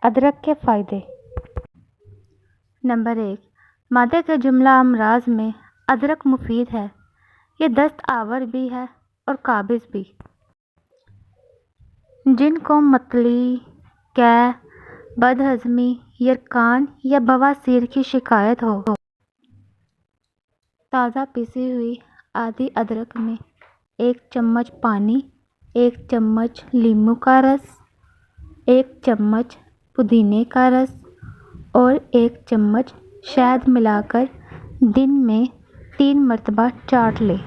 ادرک کے فائدے۔ نمبر 1، معدے کے جملہ امراض میں ادرک مفید ہے۔ یہ دست آور بھی ہے اور قابض بھی۔ جن کو متلی، قے، بد ہضمی، یرقان یا بواسیر کی شکایت ہو، تازہ پیسی ہوئی آدھی ادرک میں 1 چمچ پانی، 1 چمچ لیموں کا رس، 1 چمچ پودینے کا رس اور 1 چمچ شہد ملا کر دن میں 3 مرتبہ چاٹ لیں۔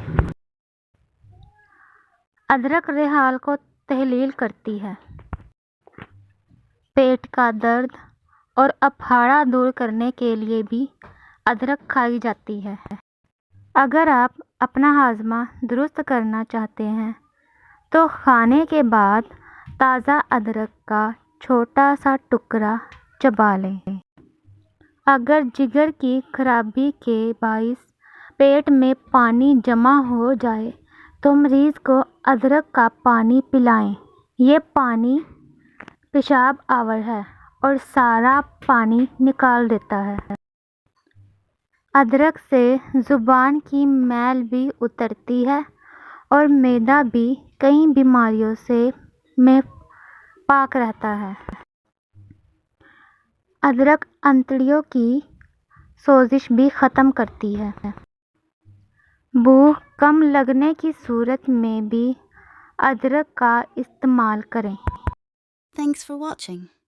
ادرک ریحال کو تحلیل کرتی ہے۔ پیٹ کا درد اور اپھاڑا دور کرنے کے لیے بھی ادرک کھائی جاتی ہے۔ اگر آپ اپنا ہاضمہ درست کرنا چاہتے ہیں تو کھانے کے بعد تازہ ادرک کا چھوٹا سا ٹکڑا چبا لیں۔ اگر جگر کی خرابی کے باعث پیٹ میں پانی جمع ہو جائے تو مریض کو ادرک کا پانی پلائیں۔ یہ پانی پیشاب آور ہے اور سارا پانی نکال دیتا ہے۔ ادرک سے زبان کی میل بھی اترتی ہے اور معدہ بھی کئی بیماریوں سے پاک رہتا ہے۔ ادرک انتڑیوں کی سوزش بھی ختم کرتی ہے۔ بھوک کم لگنے کی صورت میں بھی ادرک کا استعمال کریں۔ Thanks for watching.